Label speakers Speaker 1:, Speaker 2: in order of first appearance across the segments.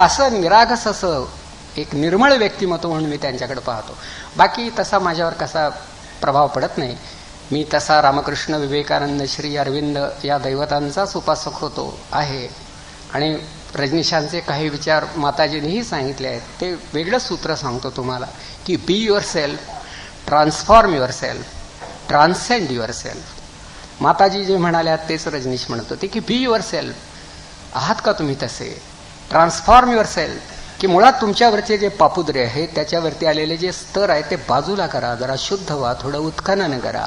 Speaker 1: असं निरागस असं एक निर्मळ व्यक्तिमत्व म्हणून मी त्यांच्याकडे पाहतो. बाकी तसा माझ्यावर कसा प्रभाव पडत नाही. मी तसा रामकृष्ण, विवेकानंद, श्री अरविंद या दैवतांचाच उपासक होतो आहे. आणि रजनीशांचे काही विचार माताजींनीही सांगितले आहेत. ते वेगळं सूत्र सांगतो तुम्हाला की be yourself, transform yourself, transcend yourself. Mataji जे म्हणाल्या तेच रजनीश म्हणत होते की बी युअर सेल्फ. आहात का तुम्ही तसे? ट्रान्सफॉर्म युअर सेल्फ, की मुळात तुमच्यावरचे जे पापुद्रे आहेत त्याच्यावरती आलेले जे स्तर आहेत ते बाजूला करा, जरा शुद्ध व्हा, थोडं उत्खनन करा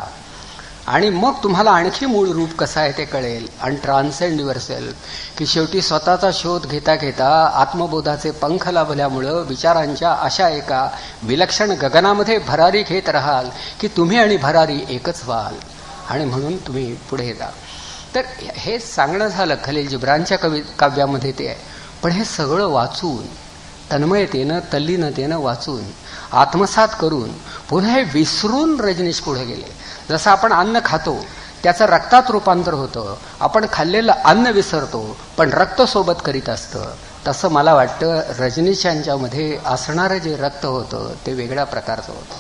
Speaker 1: आणि मग तुम्हाला आणखी मूळ रूप कसं आहे ते कळेल. आणि ट्रान्सेंड युअर सेल्फ, की शेवटी स्वतःचा शोध घेता घेता आत्मबोधाचे पंख लाभल्यामुळं विचारांच्या अशा एका विलक्षण गगनामध्ये भरारी घेत राहाल की तुम्ही आणि भरारी एकच व्हाल आणि म्हणून तुम्ही पुढे जा. तर हे सांगणं झालं खलील जिब्रानच्या काव्यामध्ये ते आहे. पण हे सगळं वाचून, तन्मयतेनं, तल्लीनतेनं वाचून, आत्मसात करून पुन्हा हे विसरून रजनीश पुढे गेले. जसं आपण अन्न खातो त्याचं रक्तात रूपांतर होतं, आपण खाल्लेलं अन्न विसरतो पण रक्त सोबत करीत असतं, तसं मला वाटतं रजनीश यांच्यामध्ये असणारं जे रक्त होतं ते वेगळ्या प्रकारचं होतं.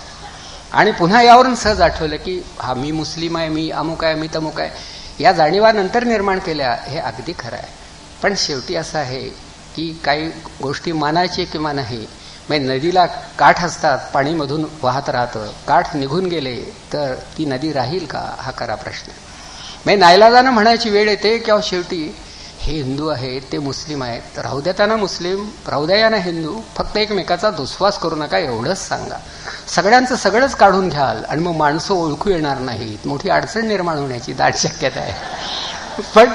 Speaker 1: आणि पुन्हा यावरून सहज आठवलं की हा मी मुस्लिम आहे, मी अमुक आहे, मी तमुक आहे, या जाणीवा नंतर निर्माण केल्या. हे अगदी खरं आहे. पण शेवटी असं आहे की काही गोष्टी मानायची किंवा नाही. म्हणजे नदीला काठ असतात, पाणी मधून वाहत राहतं, काठ निघून गेले तर ती नदी राहील का, हा खरा प्रश्न. म्हणजे नाईलाजानं म्हणायची वेळ येते की शेवटी हे हिंदू आहेत, ते मुस्लिम आहेत, राहू द्या त्यांना मुस्लिम, राहू द्या यांना हिंदू, फक्त एकमेकाचा दुस्वास करू नका एवढंच सांगा. सगळ्यांचं सगळंच काढून घ्याल आणि मग माणसं ओळखू येणार नाहीत, मोठी अडचण निर्माण होण्याची दाट शक्यता आहे. पण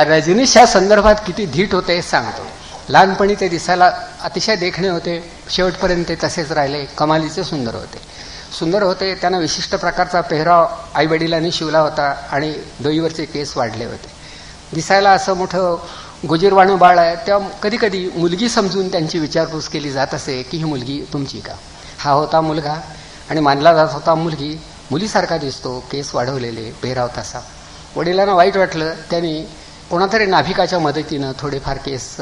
Speaker 1: रजनीश या संदर्भात किती धीट होते हे सांगतो. लहानपणी ते दिसायला अतिशय देखणे होते, शेवटपर्यंत ते तसेच राहिले, कमालीचे सुंदर होते. सुंदर होते, त्यांना विशिष्ट प्रकारचा पेहराव आईवडिलांनी शिवला होता आणि डोईवरचे केस वाढले होते. दिसायला असं मोठं गुजीरवाणू बाळ आहे. तेव्हा कधी कधी मुलगी समजून त्यांची विचारपूस केली जात असे की ही मुलगी तुमची का. हा होता मुलगा आणि मानला जात होता मुलगी. मुलीसारखा दिसतो, केस वाढवलेले, पेहराव तसा. वडिलांना वाईट वाटलं, त्यांनी कोणातरी नाभिकाच्या मदतीनं थोडेफार केस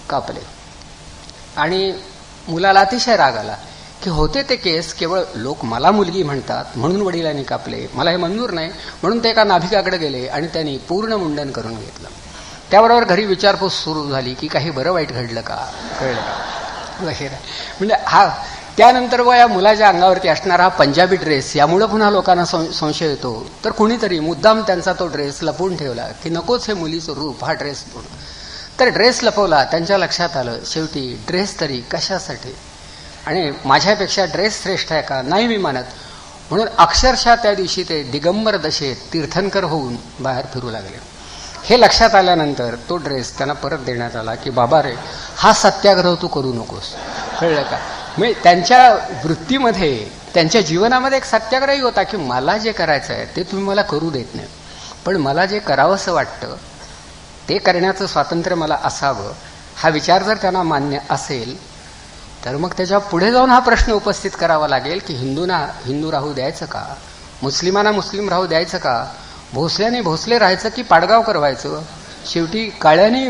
Speaker 1: कापले आणि मुलाला अतिशय राग आला की होते ते केस केवळ लोक मला मुलगी म्हणतात म्हणून वडिलांनी कापले, मला हे मंजूर नाही. म्हणून ते एका नाभिकाकडे गेले आणि त्यांनी पूर्ण मुंडन करून घेतलं. त्याबरोबर घरी विचारपूस सुरू झाली की काही बरं वाईट घडलं का, कळलं का वगैरे. म्हणजे हा त्यानंतर व या मुलाच्या अंगावरती असणारा हा पंजाबी ड्रेस, यामुळं पुन्हा लोकांना संशय येतो. तर कुणीतरी मुद्दाम त्यांचा तो ड्रेस लपवून ठेवला की नकोच हे मुलीचं रूप, हा ड्रेस पूर्ण. तर ड्रेस लपवला. त्यांच्या लक्षात आलं शेवटी ड्रेस तरी कशासाठी, आणि माझ्यापेक्षा ड्रेस श्रेष्ठ आहे का, नाही मी मानत. म्हणून अक्षरशः त्या दिवशी ते दिगंबर दशेत तीर्थंकर होऊन बाहेर फिरू लागले. हे लक्षात आल्यानंतर तो ड्रेस त्यांना परत देण्यात आला की बाबा रे, हा सत्याग्रह तू करू नकोस, कळलं का. म्हणजे त्यांच्या वृत्तीमध्ये, त्यांच्या जीवनामध्ये एक सत्याग्रही होता की मला जे करायचं आहे ते तुम्ही मला करू देत नाही, पण मला जे करावंसं वाटतं ते करण्याचं स्वातंत्र्य मला असावं. हा विचार जर त्यांना मान्य असेल तर मग त्याच्या पुढे जाऊन हा प्रश्न उपस्थित करावा लागेल की हिंदूंना हिंदू राहू द्यायचं का, मुस्लिमांना मुस्लिम राहू द्यायचं का, भोसल्याने भोसले राहायचं की पाडगावकर व्हायचं, शेवटी काळ्याने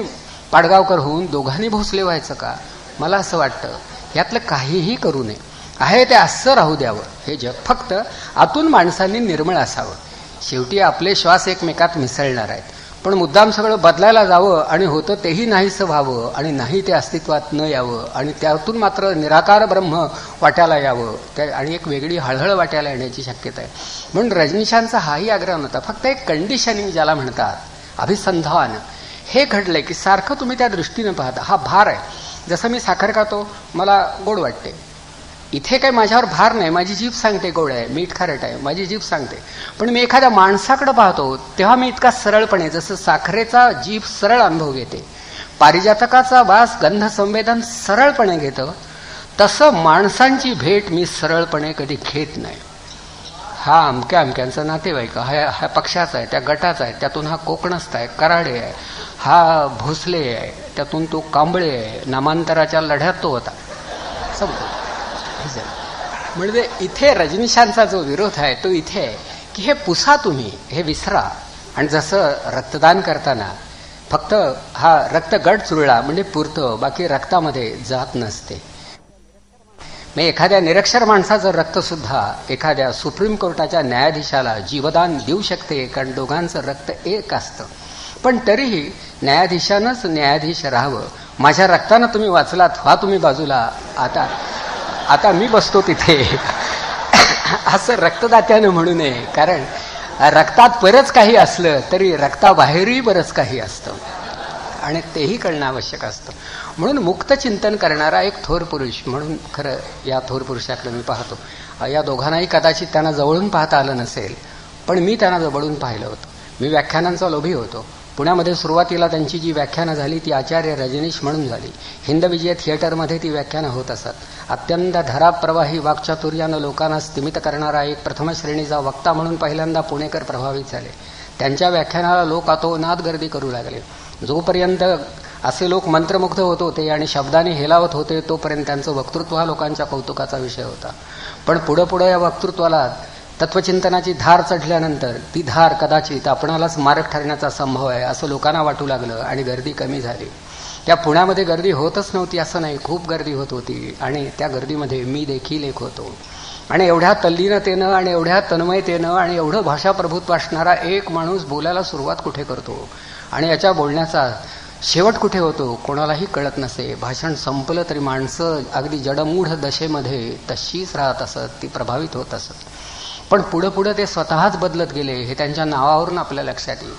Speaker 1: पाडगावकर होऊन दोघांनी भोसले व्हायचं का. मला असं वाटतं यातलं काहीही करू नये, आहे ते असं राहू द्यावं हे जग. फक्त आतून माणसांनी निर्मळ असावं. शेवटी आपले श्वास एकमेकात मिसळणार आहेत, पण मुद्दाम सगळं बदलायला जावं आणि होतं तेही नाहीसं व्हावं आणि नाही ते अस्तित्वात न यावं आणि त्यातून मात्र निराकार ब्रह्म वाट्याला यावं आणि एक वेगळी हळहळ वाट्याला येण्याची शक्यता आहे. म्हणून रजनीशांचा हाही आग्रह नव्हता, फक्त एक कंडिशनिंग ज्याला म्हणतात, अभिसंधान, हे घडलंय की सारखं तुम्ही त्या दृष्टीनं पाहता. हा भार आहे. जसं मी साखर खातो, मला गोड वाटते, इथे काही माझ्यावर भार नाही, माझी जीभ सांगते गोड आहे, मीठ खारट आहे, माझी जीभ सांगते. पण मी एखाद्या माणसाकडे पाहतो तेव्हा मी इतका सरळपणे, जसं साखरेचा जीभ सरळ अनुभव घेते, पारिजातकाचा वास गंध संवेदन सरळपणे घेतं, तसं माणसांची भेट मी सरळपणे कधी घेत नाही. हा अमक्यांचा नातेवाईक, हा पक्षाचा आहे, त्या गटाचा आहे, त्यातून हा कोकणस्थ आहे, कराडे आहे, हा भोसले आहे, त्यातून तो कांबळे आहे, नामांतराच्या लढ्यात तो होता, समजतो. म्हणजे इथे रजनीशांचा जो विरोध आहे तो इथे आहे की हे पुसा तुम्ही, हे विसरा. आणि जसं रक्तदान करताना फक्त हा रक्त गट चुरळा म्हणजे पुरतं, बाकी रक्तामध्ये जात नसते. मग एखाद्या निरक्षर माणसाचं रक्त सुद्धा एखाद्या सुप्रीम कोर्टाच्या न्यायाधीशाला जीवदान देऊ शकते, कारण दोघांचं रक्त एक असतं. पण तरीही न्यायाधीशानंच न्यायाधीश राहावं. माझ्या रक्तानं तुम्ही वाचलात, व्हा तुम्ही बाजूला, आता मी बसतो तिथे असं रक्तदात्यानं म्हणू नये. कारण रक्तात बरंच काही असलं तरी रक्ताबाहेरही बरंच काही असतं आणि तेही कळणं आवश्यक असतं. म्हणून मुक्त चिंतन करणारा एक थोर पुरुष म्हणून खरं या थोर पुरुषाकडे मी पाहतो. या दोघांनाही कदाचित त्यांना जवळून पाहता आलं नसेल, पण मी त्यांना जवळून पाहिलं होतं. मी व्याख्यानांचा लोभी होतो. पुण्यामध्ये सुरुवातीला त्यांची जी व्याख्यानं झाली ती आचार्य रजनीश म्हणून झाली. हिंदविजय थिएटरमध्ये ती व्याख्यानं होत असत. अत्यंत धराप्रवाही वाक्चातुर्यानं लोकांना स्तिमित करणारा एक प्रथम श्रेणीचा वक्ता म्हणून पहिल्यांदा पुणेकर प्रभावित झाले. त्यांच्या व्याख्यानाला लोक अतोनात गर्दी करू लागले. जोपर्यंत असे लोक मंत्रमुग्ध होत होते आणि शब्दाने हेलावत होते तोपर्यंत त्यांचं वक्तृत्व हा लोकांच्या कौतुकाचा विषय होता. पण पुढं पुढं या वक्तृत्वाला तत्वचिंतनाची धार चढल्यानंतर ती धार कदाचित आपणालाच मारक ठरण्याचा संभव आहे असं लोकांना वाटू लागलं आणि गर्दी कमी झाली. त्या पुण्यामध्ये गर्दी होतच नव्हती असं नाही, खूप गर्दी होत होती आणि त्या गर्दीमध्ये मी देखील एक होतो. आणि एवढ्या तल्लीनतेनं आणि एवढ्या तन्मयतेनं आणि एवढं भाषाप्रभुत्व असणारा एक माणूस बोलायला सुरुवात कुठे करतो आणि याच्या बोलण्याचा शेवट कुठे होतो कोणालाही कळत नसे. भाषण संपलं तरी माणसं अगदी जडमूढ दशेमध्ये तशीच राहत असत, ती प्रभावित होत असत. पण पुढं पुढं ते स्वतःच बदलत गेले हे त्यांच्या नावावरून आपल्या लक्षात येईल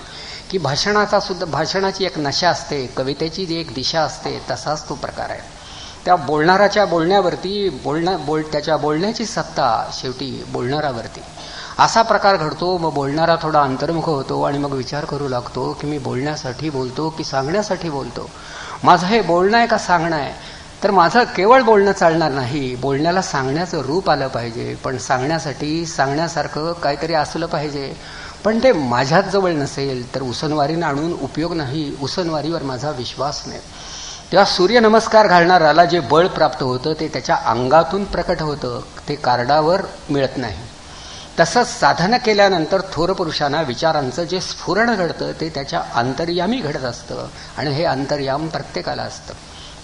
Speaker 1: की भाषणाची एक नशा असते, कवितेची जी एक दिशा असते, तसाच तो प्रकार आहे. त्या बोलणाराच्या बोलण्यावरती त्याच्या बोलण्याची सत्ता शेवटी बोलणारावरती असा प्रकार घडतो. मग बोलणारा थोडा अंतर्मुख होतो आणि मग विचार करू लागतो की मी बोलण्यासाठी बोलतो की सांगण्यासाठी बोलतो. माझं हे बोलणं आहे का सांगणं आहे? तर माझं केवळ बोलणं चालणार नाही, बोलण्याला सांगण्याचं रूप आलं पाहिजे. पण सांगण्यासाठी सांगण्यासारखं काहीतरी असलं पाहिजे. पण ते माझ्याच जवळ नसेल तर उसनवारीनं आणून उपयोग नाही. उसनवारीवर माझा विश्वास नाही. तेव्हा सूर्यनमस्कार घालणाऱ्याला जे बळ प्राप्त होतं ते त्याच्या अंगातून प्रकट होतं, ते कार्डावर मिळत नाही. तसंच साधना केल्यानंतर थोर पुरुषांना विचारांचं जे स्फुरण घडतं ते त्याच्या अंतर्यामी घडत असतं आणि हे अंतर्याम प्रत्येकाला असतं.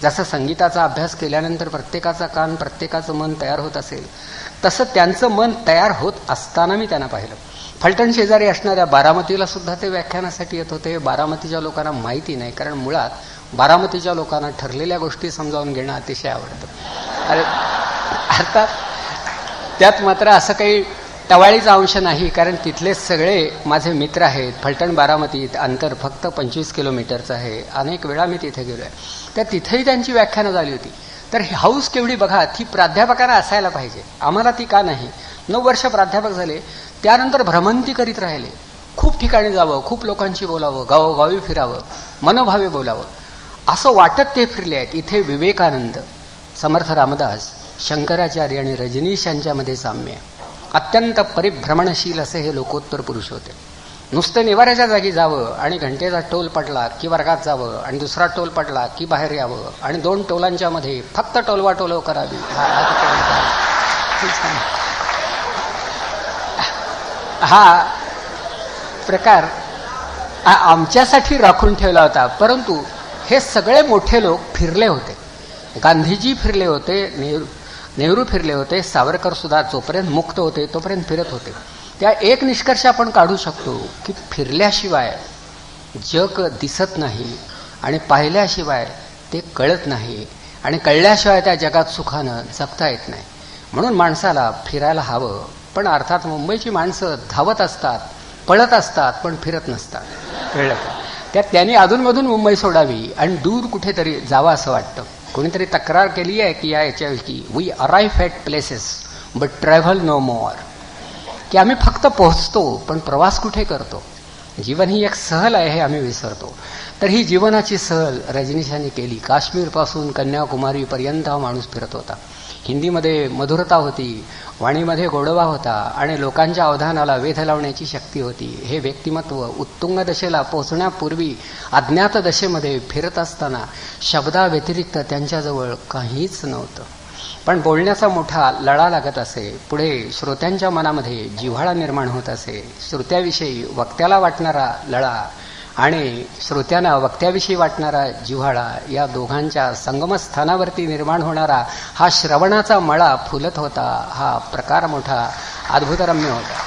Speaker 1: जसं संगीताचा अभ्यास केल्यानंतर प्रत्येकाचा कान प्रत्येकाचं मन तयार होत असेल तसं त्यांचं मन तयार होत असताना मी त्यांना पाहिलं. फलटण शेजारी असणाऱ्या बारामतीला सुद्धा ते व्याख्यानासाठी येत होते. बारामतीच्या लोकांना माहिती नाही, कारण मुळात बारामतीच्या लोकांना ठरलेल्या गोष्टी समजावून घेणं अतिशय आवडतं. अर्थात त्यात मात्र असं काही टवाळीचा अंश नाही, कारण तिथले सगळे माझे मित्र आहेत. फलटण बारामतीत अंतर फक्त 25 किलोमीटरचं आहे. अनेक वेळा मी तिथे गेलो आहे. तर तिथेही त्यांची व्याख्यानं झाली होती. तर हाऊस केवढी बघा, ती प्राध्यापकांना असायला पाहिजे. आम्हाला ती का नाही? 9 वर्ष प्राध्यापक झाले, त्यानंतर भ्रमंती करीत राहिले. खूप ठिकाणी जावं, खूप लोकांशी बोलावं, गावोगावी फिरावं, मनोभावे बोलावं असं वाटत ते फिरले आहेत. इथे विवेकानंद, समर्थ रामदास, शंकराचार्य आणि रजनीश यांच्यामध्ये साम्य आहे. अत्यंत परिभ्रमणशील असे हे लोकोत्तर पुरुष होते. नुसतं निवाऱ्याच्या जागी जावं आणि घंटेचा टोल पडला की वर्गात जावं आणि दुसरा टोल पडला की बाहेर यावं आणि 2 टोलांच्या मध्ये फक्त टोलवाटोलव करावी. हा प्रकार आमच्यासाठी राखून ठेवला होता. परंतु हे सगळे मोठे लोक फिरले होते. गांधीजी फिरले होते, नेहरू फिरले होते, सावरकर सुद्धा जोपर्यंत मुक्त होते तोपर्यंत फिरत होते. त्या एक निष्कर्ष आपण काढू शकतो की फिरल्याशिवाय जग दिसत नाही आणि पाहिल्याशिवाय ते कळत नाही आणि कळल्याशिवाय त्या जगात सुखानं जगता येत नाही. म्हणून माणसाला फिरायला हवं. पण अर्थात मुंबईची माणसं धावत असतात, पळत असतात, पण फिरत नसतात. कळलं का? त्यात त्यांनी अधूनमधून मुंबई सोडावी आणि दूर कुठेतरी जावं असं वाटतं. कोणीतरी तक्रार केली आहे की याच्याविषयी, we arrive at places but travel no more, की आम्ही फक्त पोहोचतो पण प्रवास कुठे करतो. जीवन ही एक सहल आहे हे आम्ही विसरतो. तर ही जीवनाची सहल रजनीशांनी केली. काश्मीरपासून कन्याकुमारीपर्यंत हा माणूस फिरत होता. हिंदीमध्ये मधुरता होती, वाणीमध्ये गोडवा होता आणि लोकांच्या अवधानाला वेध लावण्याची शक्ती होती. हे व्यक्तिमत्व उत्तुंग दशेला पोहोचण्यापूर्वी अज्ञात दशेमध्ये फिरत असताना शब्दाव्यतिरिक्त त्यांच्याजवळ काहीच नव्हतं. पण बोलण्याचा मोठा लळा लागत असे. पुढे श्रोत्यांच्या मनामध्ये जिव्हाळा निर्माण होत असे. श्रोत्याविषयी वक्त्याला वाटणारा लळा आणि श्रोत्यांना वक्त्याविषयी वाटणारा जिव्हाळा, या दोघांच्या संगमस्थानावरती निर्माण होणारा हा श्रवणाचा मळा फुलत होता. हा प्रकार मोठा अद्भुतरम्य होता.